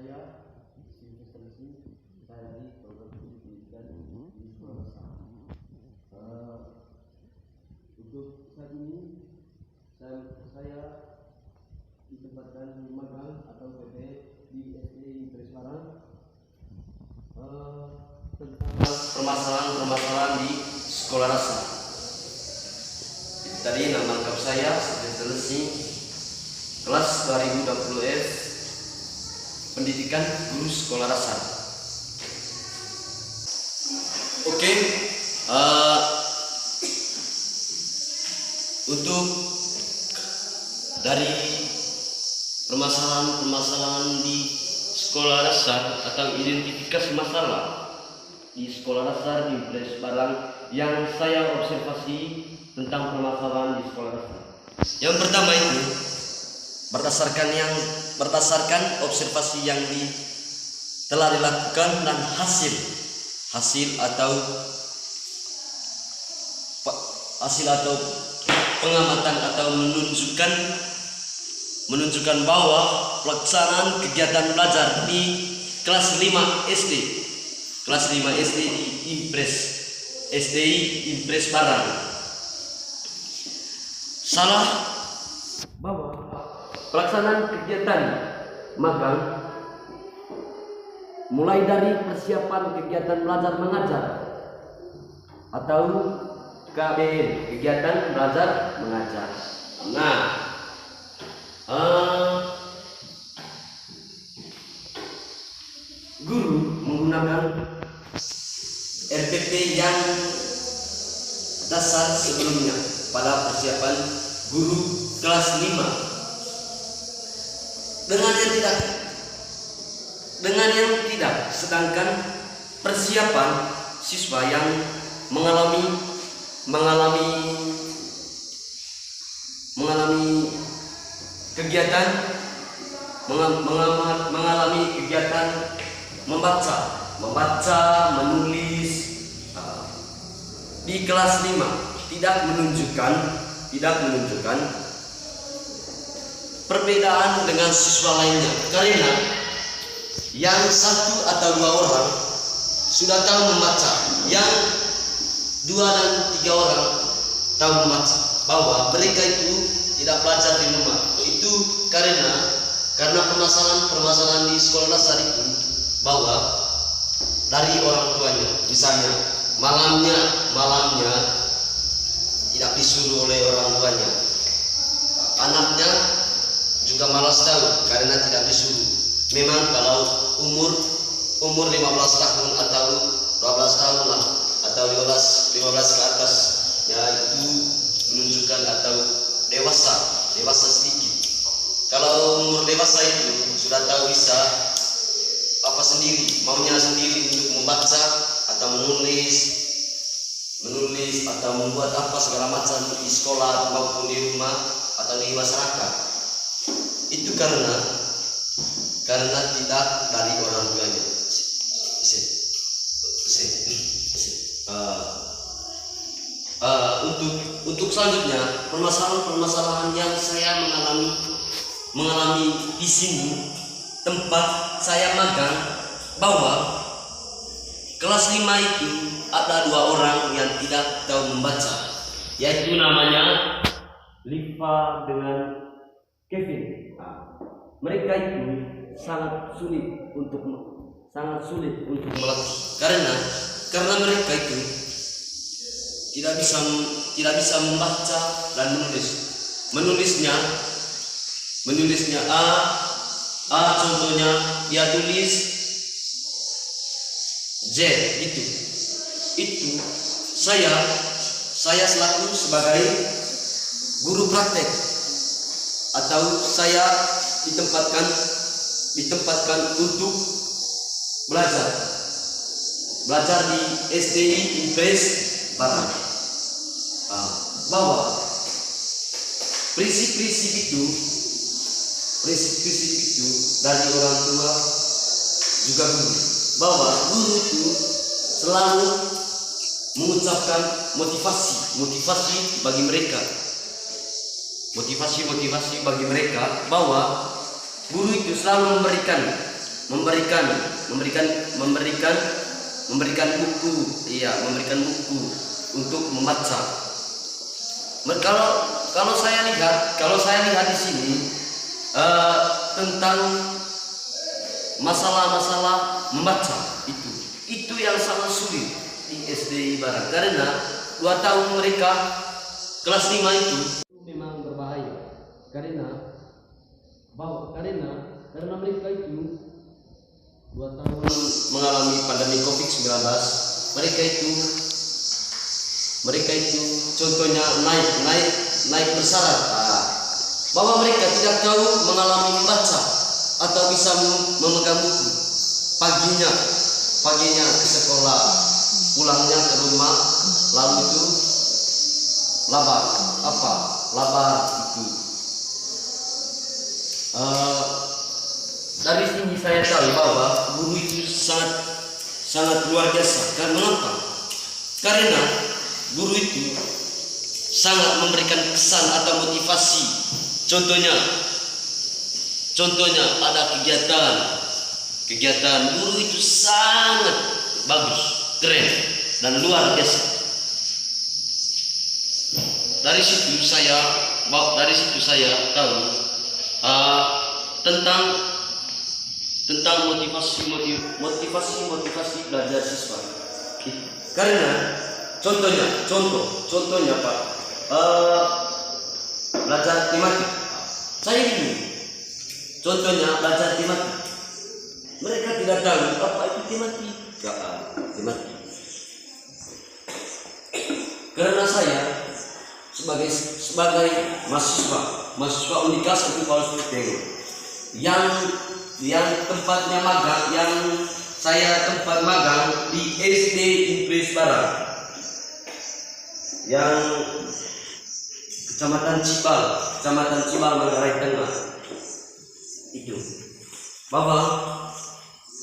saya Sylvester Lee, saya di program studi pendidikan di Sekolah Dasar. Untuk saat ini saya ditempatkan di magang atau PP di SD Presmarang tentang permasalahan-permasalahan di sekolah dasar. Tadi nama lengkap saya Sylvester Lee, kelas 2020 F, pendidikan guru sekolah dasar. Oke, untuk dari permasalahan di sekolah dasar atau identifikasi masalah di sekolah dasar di Presmarang yang saya observasi tentang permasalahan di sekolah dasar. Yang pertama itu berdasarkan observasi yang telah dilakukan dan hasil atau pengamatan atau menunjukkan bahwa pelaksanaan kegiatan belajar di kelas 5 SD di SDI Impres Barang salah, bahwa pelaksanaan kegiatan magang mulai dari persiapan kegiatan belajar mengajar atau KBM, kegiatan belajar mengajar. Nah, guru menggunakan RPP yang dasar sebelumnya pada persiapan guru kelas 5 dengan yang tidak, sedangkan persiapan siswa yang mengalami kegiatan membaca, menulis di kelas 5 tidak menunjukkan perbedaan dengan siswa lainnya, karena yang 1 atau 2 orang sudah tahu membaca, yang 2 dan 3 orang tahu membaca, bahwa mereka itu tidak belajar di rumah. Itu karena permasalahan di sekolah dasar itu, bahwa dari orang tuanya, misalnya malamnya tidak disuruh oleh orang tuanya, anaknya juga malas tahu karena tidak disuruh. Memang kalau umur 15 tahun atau 12 tahun lah, atau 15 ke atas, ya itu menunjukkan atau dewasa sedikit. Kalau umur dewasa itu sudah tahu bisa maunya sendiri untuk membaca atau menulis atau membuat segala macam di sekolah maupun di rumah atau di masyarakat. Itu karena tidak dari orang tuanya. Untuk selanjutnya, permasalahan yang saya mengalami di sini tempat saya magang, bahwa kelas 5 itu ada 2 orang yang tidak tahu membaca, yaitu namanya Liva dengan Kevin. Mereka itu sangat sulit untuk melakukan, karena mereka itu tidak bisa membaca dan menulisnya contohnya dia tulis Z itu saya selaku sebagai guru praktek, atau saya ditempatkan untuk belajar di SDI Impres Barang, bahwa prinsip-prinsip itu dari orang tua juga guru, bahwa guru itu selalu mengucapkan motivasi bagi mereka, bahwa guru itu selalu memberikan memberikan buku, memberikan buku untuk membaca. Kalau saya lihat di sini tentang masalah-masalah membaca itu yang sangat sulit di SD Ibarat, karena 2 tahun mereka kelas 5 itu memang berbahaya, karena mereka itu 2 tahun mengalami pandemi COVID-19. Mereka itu contohnya naik bersyarat, bahwa mereka tidak tahu mengalami membaca atau bisa memegang buku. Paginya ke sekolah, pulangnya ke rumah, lalu itu labar itu. Dari sini saya tahu bahwa guru itu sangat luar biasa. Kenapa? Karena guru itu sangat memberikan kesan atau motivasi. Contohnya ada kegiatan guru itu sangat bagus, keren, dan luar biasa. Dari situ saya tahu tentang motivasi belajar siswa. Karena contohnya Pak, belajar matematik. Saya ini contohnya belajar matematik. Mereka tidak tahu apa itu matematik. Karena saya sebagai mahasiswa Universitas Paulus Putih yang tempatnya magang, yang saya tempat magang di SD Impres Barat, yang Kecamatan Cibal, Manggarai Tengah. Itu bahwa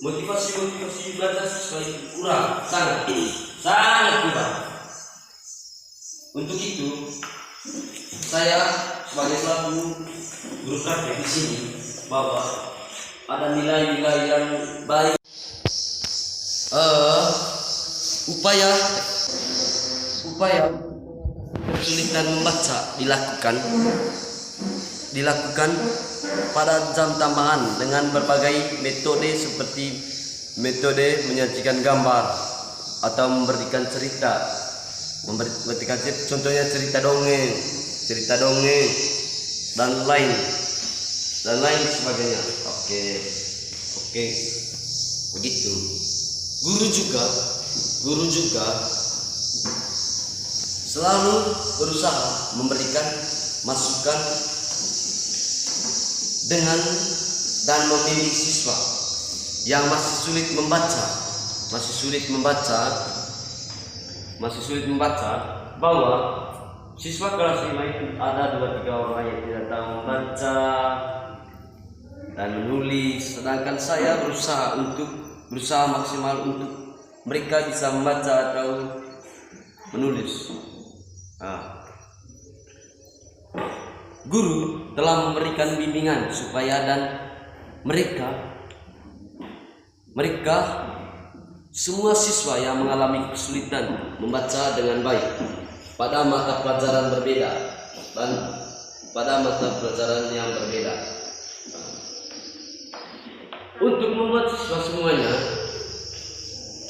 motivasi belajar siswa itu kurang, sangat kurang. Untuk itu saya sebagai selaku guru praktek di sini, bahwa ada nilai-nilai yang baik. Upaya kesulitan membaca dilakukan pada jam tambahan dengan berbagai metode, seperti metode menyajikan gambar atau memberikan cerita, contohnya cerita dongeng dan lain sebagainya. Oke, begitu. Guru juga selalu berusaha memberikan masukan dan membimbing siswa yang masih sulit membaca, bahwa siswa kelas 5 itu ada 2-3 orang yang tidak tahu membaca dan menulis, sedangkan saya berusaha maksimal untuk mereka bisa membaca atau menulis. Guru telah memberikan bimbingan supaya dan mereka semua siswa yang mengalami kesulitan membaca dengan baik pada mata pelajaran berbeda dan pada mata pelajaran yang berbeda. Untuk membuat siswa semuanya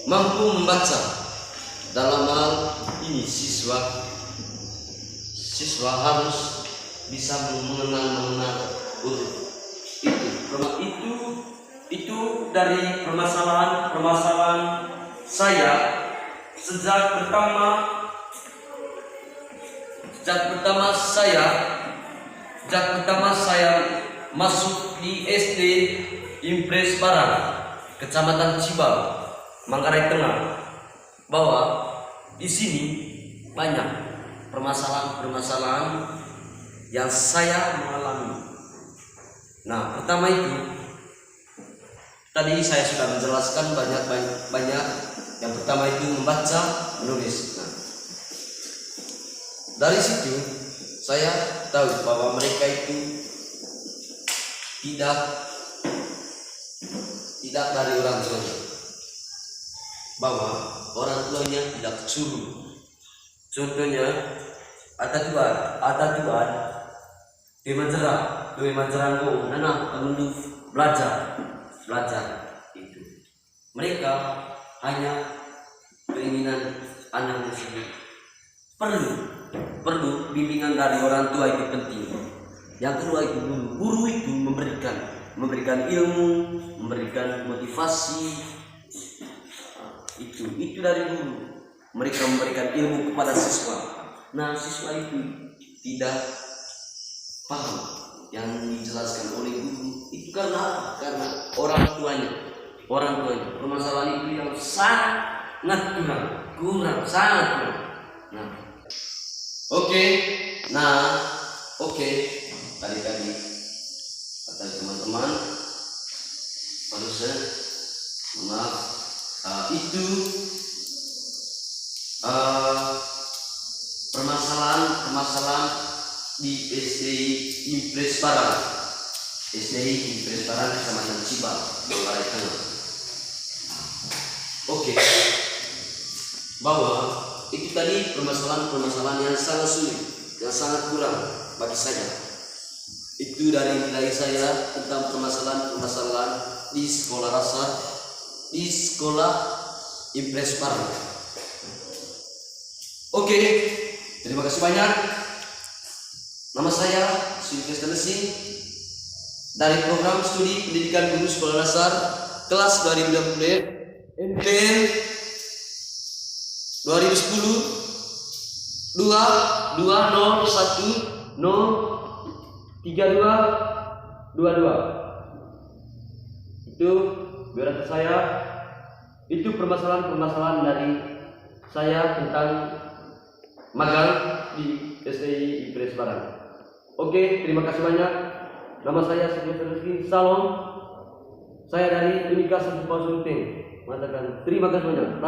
mampu membaca, dalam hal ini siswa harus bisa mengenal huruf. Itu dari permasalahan saya sejak pertama saya masuk di SD Impres Barat, Kecamatan Cibal, Manggarai Tengah, bahwa di sini banyak permasalahan yang saya mengalami. Nah, pertama itu tadi saya sudah menjelaskan banyak. Yang pertama itu membaca, menulis. Nah, dari situ saya tahu bahwa mereka itu tidak dari orang tuanya, bahwa orang tuanya tidak suruh. Contohnya ada Tuhan di Manjerang nana menunjuk belajar itu. Mereka hanya keinginan anak tersebut. Perlu bimbingan dari orang tua, itu penting. Yang kedua itu guru itu memberikan ilmu, memberikan motivasi. Itu dari guru. Mereka memberikan ilmu kepada siswa. Nah, siswa itu tidak paham yang dijelaskan oleh guru. Itu karena orang tuanya. Permasalahan itu yang sangat kurang. Nah, oke. Tadi kata teman-teman, harusnya maaf. Itu permasalahan di SDI Impres Parang, Kecamatan Cibal, Manggarai Tengah. Oke, bahwa itu tadi permasalahan yang sangat sulit, yang sangat kurang bagi saya. Itu dari nilai saya tentang permasalahan di sekolah dasar, di sekolah Impres Parang. Oke, terima kasih banyak. Nama saya Sylvester Lesing dari program studi pendidikan guru sekolah dasar kelas 2020 NPM 2010 2001 3222. Itu biodata saya. Itu permasalahan dari saya tentang magang di SDI Impres Parang. Oke, terima kasih banyak. Nama saya Sylvester Lesing. Salam. Saya dari Unika Consulting. Mengatakan terima kasih banyak.